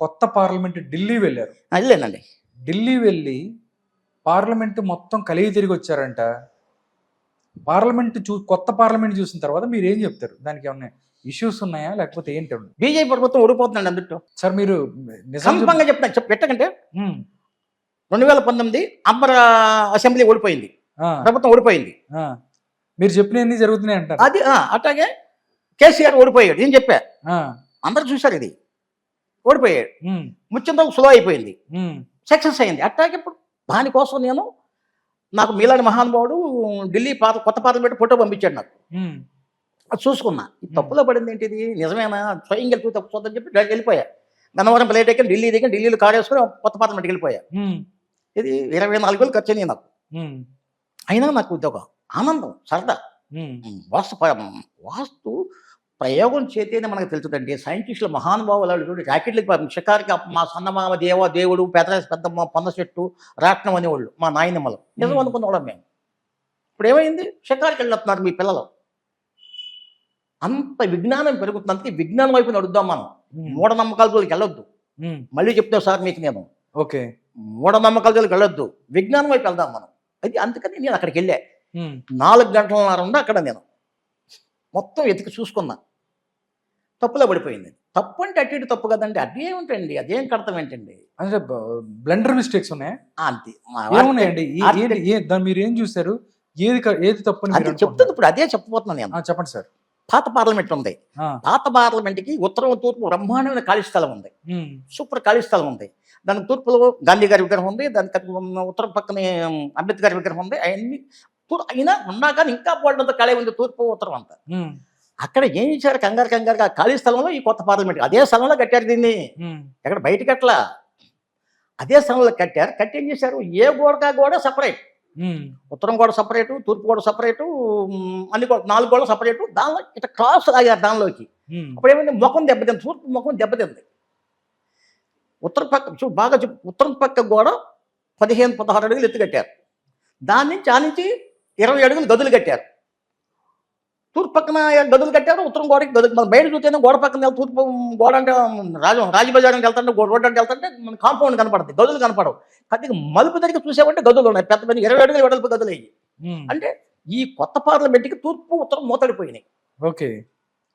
కొత్త పార్లమెంట్ ఢిల్లీ వెళ్ళారు. వెళ్ళానండి. ఢిల్లీ వెళ్ళి పార్లమెంట్ మొత్తం కలిగి తిరిగి వచ్చారంట. కొత్త పార్లమెంట్ చూసిన తర్వాత మీరు ఏం చెప్తారు? దానికి ఏమన్నా ఇష్యూస్ ఉన్నాయా లేకపోతే ఏంటి? బీజేపీ ప్రభుత్వం ఓడిపోతుందండి అందులో. సార్ మీరు సంపంగా చెప్తాను పెట్టకంటే 2019 అంబర్ అసెంబ్లీ ఓడిపోయింది, ప్రభుత్వం ఓడిపోయింది. మీరు చెప్పినవన్నీ జరుగుతున్నాయి అంటారు. అది అట్లాగే కేసీఆర్ ఓడిపోయాడు. నేను చెప్పా, అందరు చూశారు, ఇది ఓడిపోయాడు. ముఖ్యంగా స్లో అయిపోయింది, సక్సెస్ అయింది. అట్లాగే ఇప్పుడు దానికోసం నేను నాకు మీలాంటి మహానుభావుడు ఢిల్లీ కొత్త పార్లమెంట్ ఫోటో పంపించాడు నాకు. అది చూసుకున్నా, ఈ తప్పులో పడింది ఏంటిది, నిజమేనా, స్వయం గెలుపు తప్పు చూద్దని చెప్పి వెళ్ళిపోయా. గన్నవరం ప్లేట్ ఎక్కి ఢిల్లీలో కారు వేసుకుని కొత్త పార్లమెంట్కి వెళ్ళిపోయా. ఇది 24 వేలు ఖర్చు అయింది నాకు. అయినా నాకు ఇది ఒక ఆనందం, సరదా. వాస్తు ప్రయోగం చేతేనే మనకు తెలుస్తుందండి. సైంటిస్టుల మహానుభావులు రాకెట్లకి షికారికి మా సన్నమామ దేవుడు పెద్దమ్మ పొంద చెట్టు రాట్నం అనేవాళ్ళు మా నాయనమ్మలు. నిజం అనుకున్నవాళ్ళం మేము. ఇప్పుడు ఏమైంది, షికారికి వెళ్ళొస్తున్నారు మీ పిల్లలు. అంత విజ్ఞానం పెరుగుతుంది. విజ్ఞానం వైపు నడుద్దాం మనం. మూఢనమ్మకాల జోలికి వెళ్ళొద్దు. మళ్ళీ చెప్తాను సార్ మీకు నేను, మూఢనమ్మకాల జోలికి వెళ్ళొద్దు, విజ్ఞానం వైపు వెళ్దాం మనం. అది అందుకని నేను అక్కడికి వెళ్ళా. 4 గంటలన్నర ఉండి అక్కడ నేను మొత్తం వెతికి చూసుకున్నా. తప్పులో పడిపోయింది. తప్పు అంటే అటు ఇటు తప్పు కదండి, అదేమిటండి, అదేం కడతాం ఏంటండి, అంటే బ్లండర్ మిస్టేక్స్ ఉన్నాయా? అంతే ఏమున్నాయండి. మీరు ఏం చూసారు, ఏది తప్పు అని చెప్తుంది. ఇప్పుడు అదే చెప్పబోతున్నాను నేను. చెప్పండి సార్. పాత పార్లమెంట్ ఉంది. పాత పార్లమెంట్కి ఉత్తరం తూర్పు బ్రహ్మాండమైన ఖాళీ స్థలం ఉంది, సూపర్ ఖాళీ స్థలం ఉంది. దానికి తూర్పులో గాంధీ గారి విగ్రహం ఉంది, దానికి ఉత్తరం పక్కనే అంబేద్కర్ విగ్రహం ఉంది. అవన్నీ అయినా ఉన్నా కానీ ఇంకా బోర్డంతా ఖాళీ ఉంది, తూర్పు ఉత్తరం అంతా. అక్కడ ఏం చేశారు, కంగారుగా ఖాళీ స్థలంలో ఈ కొత్త పార్లమెంట్ అదే స్థలంలో కట్టారు దీన్ని. ఎక్కడ బయటకి అట్లా అదే స్థలంలో కట్టారు. కట్టి ఏం చేశారు, ఏ గోడ సపరేట్, ఉత్తరం గోడ సపరేటు, తూర్పు గోడ సపరేటు, అన్ని 4 గోడలు సపరేటు. దానిలో ఇట్లా క్రాస్ అయ్యారు దానిలోకి. అప్పుడు ఏమైంది, ముఖం దెబ్బతింది, తూర్పు ముఖం దెబ్బతింది. ఉత్తరం పక్క బాగా ఉత్తరం పక్క గోడ 15-16 అడుగులు ఎత్తు కట్టారు. దాని నుంచి ఆ నుంచి 20 అడుగులు గదులు కట్టారు. తూర్పు పక్కన గదులు కట్టారు, ఉత్తరం గోడకి గదులు. మనం బయట చూస్తేనే గోడ పక్కన తూర్పు గోడ అంటే రాజబజార్కి వెళ్తుంటే రోడ్డు అంటే వెళ్తుంటే మన కాంపౌండ్ కనపడుతుంది, గదులు కనపడవు. కొద్దిగా మలుపు దగ్గర చూసామంటే గదులు ఉన్నాయి, పెద్ద 20 అడుగులు వెడల్పు గదులు అయ్యి. అంటే ఈ కొత్త పార్లమెంట్కి తూర్పు ఉత్తరం మూతడిపోయినాయి. ఓకే,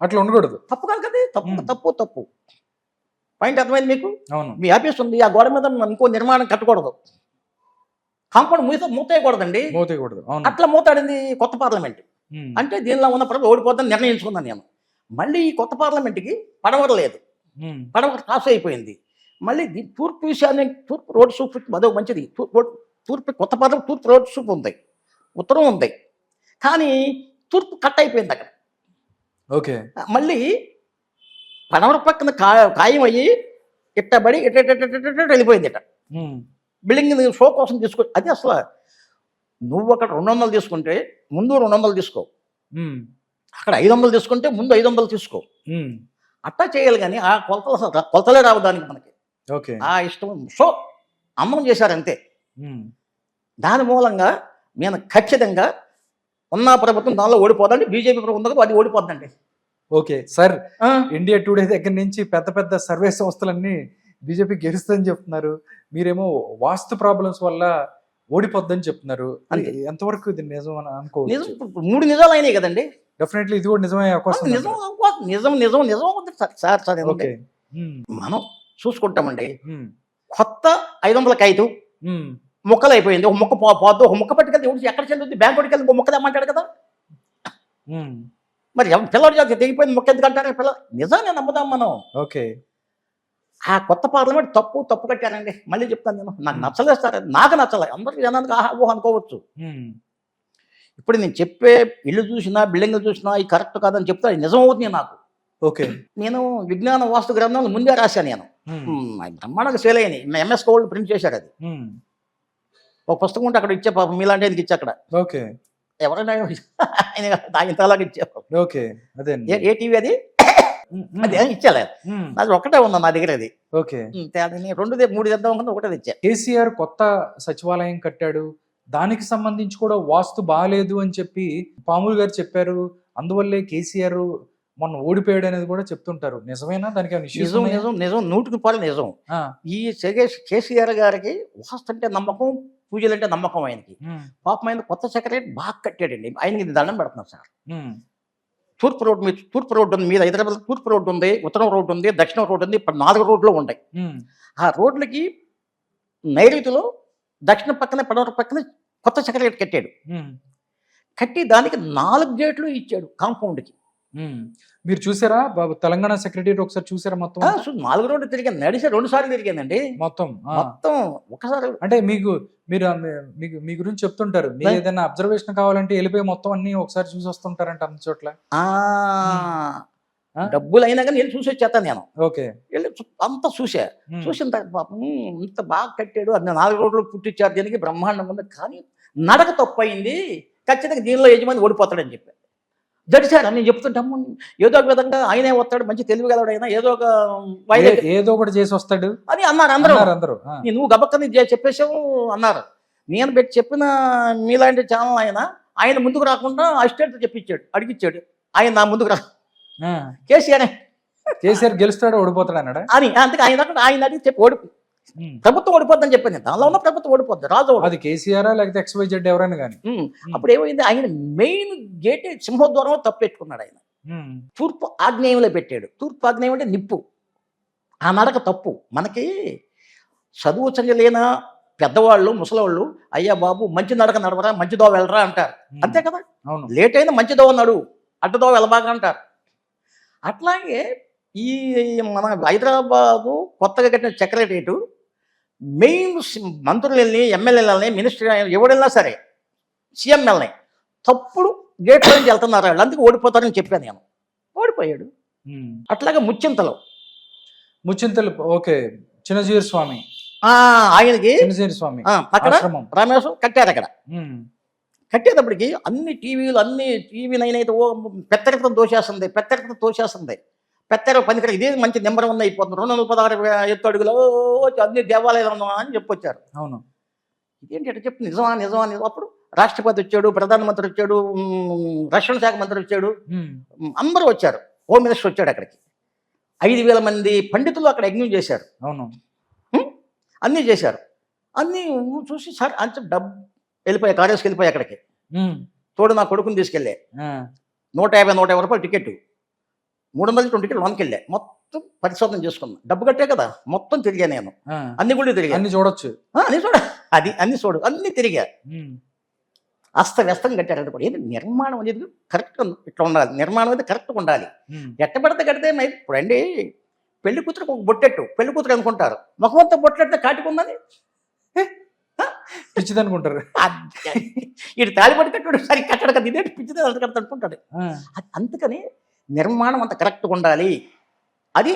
అట్లా ఉండకూడదు. తప్పు కనుక తప్పు. పాయింట్ అర్థమైంది మీకు? మీ ఆఫీస్ ఉంది, ఆ గోడ మీద ఇంకో నిర్మాణం కట్టకూడదు, కాంపౌండ్ మూతేయకూడదండి. అట్లా మూతాడింది కొత్త పార్లమెంట్. అంటే దీనిలో ఉన్న ప్రజలు ఓడిపోద్దని నిర్ణయించుకున్నాను నేను. మళ్ళీ ఈ కొత్త పార్లమెంట్కి పడవర లేదు, పడవర క్రాస్ అయిపోయింది. మళ్ళీ తూర్పు విషయాన్ని తూర్పు రోడ్ సూప్ అదో మంచిది. తూర్పు కొత్త పార్లమెంట్ తూర్పు రోడ్ సూప్ ఉంది, ఉత్తరం ఉంది, కానీ తూర్పు కట్ అయిపోయింది అక్కడ. ఓకే, మళ్ళీ పడవర పక్కన ఖాయం అయ్యి ఇట్టబడి వెళ్ళిపోయింది. ఇట బిల్డింగ్ షో కోసం తీసుకో. అది అసలు నువ్వు అక్కడ 200 తీసుకుంటే ముందు 200 తీసుకో, అక్కడ 500 తీసుకుంటే ముందు 500 తీసుకో. అట్టా చేయాలి కానీ ఆ కొలతలే రావు దానికి మనకి. ఆ ఇష్టం షో అమ్మం చేశారంతే. దాని మూలంగా నేను ఖచ్చితంగా ఉన్న ప్రభుత్వం దానిలో ఓడిపోదండి, బీజేపీ ప్రభుత్వం అది ఓడిపోద్దండి. ఓకే సార్, ఇండియా టుడే దగ్గర నుంచి పెద్ద సర్వే సంస్థలన్నీ బీజేపీ గెలుస్తుందని చెప్తున్నారు, మీరేమో వాస్తు ప్రాబ్లమ్స్ వల్ల ఓడిపోద్దని చెప్తున్నారు. ఎంతవరకు ఇది నిజం అని అనుకోవచ్చు? 3 నిజాలు అయినాయి కదండి. డెఫినెట్లీ ఇది కూడా నిజమే అవకాశం. నిజం సార్. మనం చూసుకుంటామండి, కొత్త 505 ముక్కలు అయిపోయింది. ఒక ముక్క పోద్దు, ఒక ముక్క పట్టుకెళ్తే ఎక్కడ చెల్లుద్ది, బ్యాంక్ పట్టుకెళ్ళి ఇంకో ముక్క తెమ్మంటాడు కదా. మరి పిల్లడు తెగిపోయింది ముక్క ఎందుకు అంటారు పిల్లలు? నిజంగా నమ్ముదాం మనం. ఓకే, ఆ కొత్త పార్లమెంట్ తప్పు కట్టారండి. మళ్ళీ చెప్తాను నేను, నాకు నచ్చలేదు సార్, నాకు నచ్చలేదు. అందరూ జనానికి ఊహ అనుకోవచ్చు. ఇప్పుడు నేను చెప్పే ఇల్లు చూసినా బిల్డింగ్లు చూసినా ఈ కరెక్ట్ కాదని చెప్తా, నిజం అవుతుంది నాకు. ఓకే, నేను విజ్ఞాన వాస్తు గ్రంథాలు ముందే రాశాను నేను. బ్రహ్మాండంగా సేల్ అయ్యాయి. MS గోల్డ్ ప్రింట్ చేశారు. అది ఒక పుస్తకం ఉంటే అక్కడ ఇచ్చే, పాపం మీలాంటి ఆయనకి ఇచ్చా అక్కడ. ఓకే, ఎవరైనా ఇంతలాగా ఇచ్చారు. ఓకే, అదే ఏ టీవీ అది ఇచ్చలేదు, అది ఒకటే ఉందా నా దగ్గర. అది ఓకే, 2-3 తెద్దాం అనుకుంటే ఒకటే తెచ్చా. కేసీఆర్ కొత్త సచివాలయం కట్టాడు, దానికి సంబంధించి కూడా వాస్తు బాగాలేదు అని చెప్పి పాములు గారు చెప్పారు. అందువల్లే కేసీఆర్ మొన్న ఓడిపోయాడు అనేది కూడా చెప్తుంటారు. నిజమేనా? దానికి ఏమైనా issues నిజం ఉన్నాయా? నిజం నిజం 100% నిజం. ఆ, ఈ కేసీఆర్ గారికి వాస్తు అంటే నమ్మకం, పూజలు అంటే నమ్మకం ఆయనకి. ఉమ్, పాపం ఆయన కొత్త సెక్రటరీ బాగా కట్టాడండి. ఆయనకి ఇది దండం పెడుతున్నాను సార్. ఉమ్, తూర్పు రోడ్డు ఉంది మీద హైదరాబాద్. తూర్పు రోడ్డు ఉంది, ఉత్తరం రోడ్డు ఉంది, దక్షిణ రోడ్డు ఉంది. ఇప్పుడు 4 రోడ్లు ఉన్నాయి. ఉమ్, ఆ రోడ్లకి నైరుతిలో దక్షిణ పక్కన పడమర పక్కన కొత్త సెక్రటరీ కట్టాడు. ఉమ్, కట్టి దానికి 4 గేట్లు ఇచ్చాడు కాంపౌండ్కి. ఉమ్. మీరు చూసారా బాబు తెలంగాణ సెక్రటరీ ఒకసారి చూసారా మొత్తం అంతా? 4 రోడ్లు తిరిగాను, నడిచి 2 సార్లు తిరిగానండి. మొత్తం మొత్తం ఒకసారి. అంటే మీరు మీ గురించి చెప్తుంటారు. మీరు ఏదైనా అబ్జర్వేషన్ కావాలంటే వెళ్ళిపోయి మొత్తం అన్ని ఒకసారి చూసి వస్తుంటారంట అన్ని చోట్ల. డబ్బులు అయినా కానీ వెళ్ళి చూసి వచ్చేస్తాను నేను. ఓకే. వెళ్ళి అంతా చూసా. చూసిన తర్వాత పాపం ఇంత బాగా కట్టాడు. అది 4 రోడ్లు పుట్టించారు, దీనికి బ్రహ్మాండంగా ఉంది. కానీ నడక తప్పు అయింది, ఖచ్చితంగా దీనిలో యజమాని ఓడిపోతాడని చెప్పారు. జడిసాడు. నేను చెప్తుంటాము ఏదో ఒక విధంగా ఆయనే వస్తాడు, మంచి తెలివిగలడు అయినా ఏదో ఒక ఏదో ఒకటి చేసి వస్తాడు అని అన్నారు అందరూ. నువ్వు గబక్కని చెప్పేసావు అన్నారు. నేను పెట్టి చెప్పిన మీలాంటి ఛానల్ ఆయన ముందుకు రాకుండా అసిస్టెంట్ చెప్పించాడు, అడిగిచ్చాడు. ఆయన నా ముందుకు రా కేసీఆర్ గెలుస్తాడు ఓడిపోతాడు అన్నాడు అని. అందుకే ఆయన అడిగి చెప్పి ప్రభుత్వం ఓడిపోద్దని చెప్పాను. దానిలో ఉన్న ప్రభుత్వం ఓడిపోద్ది, రాజు. అది కేసీఆర్ లేకపోతే XYZ ఎవరైనా కానీ. అప్పుడు ఏమైంది, ఆయన మెయిన్ గేట్ సింహద్వారం తప్పెట్టుకున్నాడు. ఆయన తూర్పు ఆగ్నేయంలో పెట్టాడు. తూర్పు ఆగ్నేయం అంటే నిప్పు. ఆ నడక తప్పు. మనకి చదువు చదివలేన పెద్దవాళ్ళు ముసలవాళ్ళు అయ్యా బాబు మంచి నడక నడవరా, మంచి దోవ వెళ్ళరా అంటారు. అంతే కదా. లేట్ అయినా మంచి దోవ నడువు, అడ్డదోవ వెళ్ళబాగా అంటారు. అట్లాగే ఈ మన హైదరాబాదు కొత్తగా కట్టిన సెక్రటరియట్ మెయిన్ మంత్రులని, ఎమ్మెల్యేలని, మినిస్టర్ ఎవడెళ్ళినా సరే, సీఎంఎల్ని తప్పుడు గేట్ల నుంచి వెళ్తున్నారు వాళ్ళు. అందుకే ఓడిపోతారని చెప్పాను నేను. ఓడిపోయాడు. అట్లాగే ముచ్చింతలు ఓకే. చిన్నజీవి స్వామి ఆయనకి స్వామి అక్కడ రామేశ్వరం కట్టారు. అక్కడ కట్టేటప్పటికి అన్ని టీవీలు, అన్ని టీవీ 9 అయితే పెత్తరకతం తోసేస్తుంది. పెత్తర పనికర ఇదే మంచి నెంబర్ 1 అయిపోతుంది. 216 ఎత్తు అడుగులో అన్ని దేవాలయాలు ఉన్నా అని చెప్పొచ్చారు. అవును. ఇదేంటి అంటే చెప్పి నిజమా. అప్పుడు రాష్ట్రపతి వచ్చాడు, ప్రధానమంత్రి వచ్చాడు, రక్షణ శాఖ మంత్రి వచ్చాడు, అందరూ వచ్చారు. హోమ్ మినిస్టర్ వచ్చాడు. అక్కడికి 5,000 మంది పండితులు అక్కడ యజ్ఞం చేశారు. అవును. అన్నీ చేశారు. అన్నీ చూసి సార్ అంత డబ్బు వెళ్ళిపోయా, కారేసుకు వెళ్ళిపోయా. అక్కడికి తోడు నా కొడుకుని తీసుకెళ్ళే. 150 రూపాయలు టికెట్, 320 టికెట్ లోనికి వెళ్ళా. మొత్తం పరిశోధన చేసుకున్నా. డబ్బు కట్టే కదా, మొత్తం తిరిగా నేను. అన్ని కూడా తిరిగా. అన్ని చూడొచ్చు. అన్ని చూడు, అన్ని తిరిగా. అస్తవ్యస్తం కట్టారు. అది కూడా ఏది నిర్మాణం అనేది కరెక్ట్గా ఇట్లా ఉండాలి. నిర్మాణం అనేది కరెక్ట్గా ఉండాలి. ఎట్టబడితే కడితే ఇప్పుడు అండి పెళ్లి కూతురు ఒక బొట్టెట్టు, పెళ్లి కూతురు అనుకుంటారు. ముఖమంతా బొట్టెట్టే కాటుకుందని పిచ్చిది అనుకుంటారు. ఇటు తాళిపడి కట్టాడు, సరి కట్టడు కదా, ఇదే పిచ్చిది కడతా అనుకుంటాడు. అందుకని నిర్మాణం అంత కరెక్ట్గా ఉండాలి. అది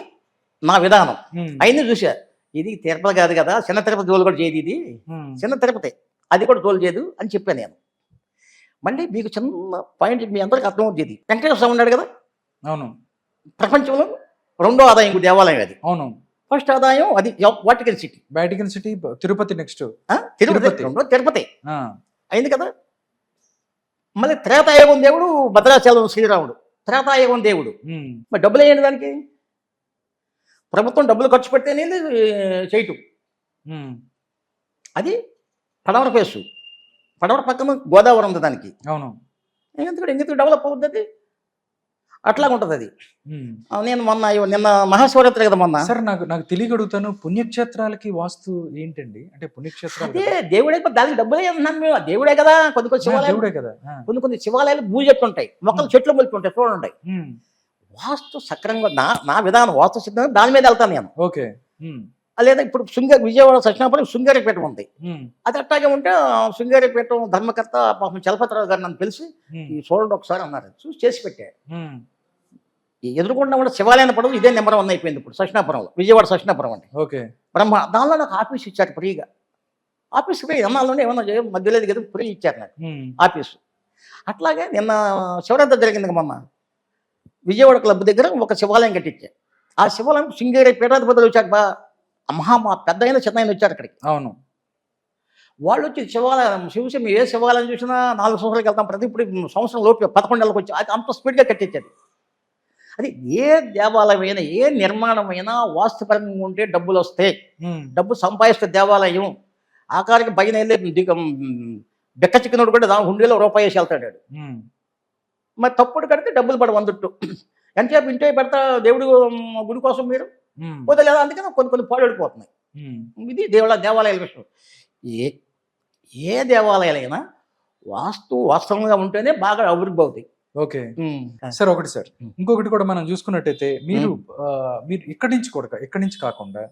నా విధానం. అయినా చూసా, ఇది తిరుపతి కాదు కదా, చిన్న తిరుపతి జోలు కూడా చేయదు. ఇది చిన్న తిరుపతి, అది కూడా జోలు చేయదు అని చెప్పాను నేను. మళ్ళీ మీకు చిన్న పాయింట్ మీ అందరికి అర్థమవుతుంది. ఇది వెంకటేశ్వర స్వామి ఉన్నాడు కదా. అవును. ప్రపంచంలో 2వ ఆదాయం దేవాలయం అది. అవును. ఫస్ట్ ఆదాయం అది Vatican city. Tirupati. Next Tirupati అయింది కదా. మళ్ళీ త్రేతాయుగం దేవుడు భద్రాచలం శ్రీరాముడు. త్రేతాయుగం దేవుడు. మరి డబ్బులు వేయండి దానికి. ప్రభుత్వం డబ్బులు ఖర్చు పెడితేనే చేయటం. అది పడమర ఫేసు. పడమర పక్కన గోదావరి ఉంది దానికి. అవును. ఎందుకు డెవలప్ అవుతుంది అది. అట్లాగా ఉంటుంది అది. నేను నిన్న మహాశివరాత్రి కదా మొన్న. సార్ నాకు తెలియగడుగుతాను, పుణ్యక్షేత్రాలకి వాస్తు ఏంటండి? అంటే పుణ్యక్షేత్రాలు దేవుడే, దానికి డబ్బులే ఉన్నాను మేము. దేవుడే కదా. కొన్ని శివాలయాలు కదా, కొన్ని శివాలయాలు భూ చెట్లు ఉంటాయి, మొక్కలు చెట్లు మొలిపి ఉంటాయి, చూడండి. వాస్తు సక్రంగా నా విధానం వాస్తు సిద్ధంగా దాని మీద వెళ్తాను నేను. ఓకే. లేదా ఇప్పుడు విజయవాడ సత్యనాపురం శృంగేరిపేట ఉంది. అది అట్టాగే ఉంటే శృంగేరిపేట ధర్మకర్త పాపం చలపతిరావు గారు నన్ను పిలిచి చూడండి ఒకసారి అన్నారు. చూసి చేసి పెట్టాడు. ఎదురుకుండా కూడా శివాలయాన్ని పడదు, ఇదే నెంబర్ 1 అయిపోయింది ఇప్పుడు సత్యనాపురంలో. విజయవాడ సత్యనాపురం అంటే బ్రహ్మ. దానిలో నాకు ఆఫీస్ ఇచ్చారు ఫ్రీగా. ఆఫీస్కి పోయి ఎన్నాళ్ళలోనే ఏమన్నా మధ్య లేదు కదా, ఫ్రీ ఇచ్చారు నాకు ఆఫీసు. అట్లాగే నిన్న శివరాత్రి జరిగింది మొన్న. విజయవాడ క్లబ్ దగ్గర ఒక శివాలయం కట్టించారు. ఆ శివాలయం శృంగేరి పీఠాధిపతులు వచ్చాక మా పెద్ద అయిన చిన్న ఆయన వచ్చారు అక్కడికి. అవును. వాళ్ళు వచ్చి శివాలయం చూసి ఏ శివాలయం చూసినా 4 సంవత్సరాలకు వెళ్తాం. ప్రతి ఇప్పుడు సంవత్సరం లోపు 11 నెలలకు వచ్చి అంత స్పీడ్గా కట్టించేది. అది ఏ దేవాలయమైనా ఏ నిర్మాణమైనా వాస్తుపరంగా ఉంటే డబ్బులు వస్తాయి, డబ్బు సంపాదిస్తే దేవాలయం. ఆఖరికి పైన వెళ్ళి బెక్క చిక్కినోడు కూడా దాని హుండీలో రూపాయి వేసి వెళ్తాడు వాడు. మరి తప్పుడు కడితే డబ్బులు పడ వందుట్టు ఎంతసేపు ఇంటే పెడతా దేవుడు గుడి కోసం మీరు పోతే లేదా, అందుకని కొన్ని పాడైపోతున్నాయి. ఇది దేవాలయాల విషయం. ఏ దేవాలయాలైనా వాస్తవంగా ఉంటేనే బాగా అభివృద్ధి అవుతాయి. Okay sir. ఒకటి సార్, ఇంకొకటి కూడా మనం చూసుకున్నట్టయితే మీరు ఇక్కడి నుంచి కాకుండా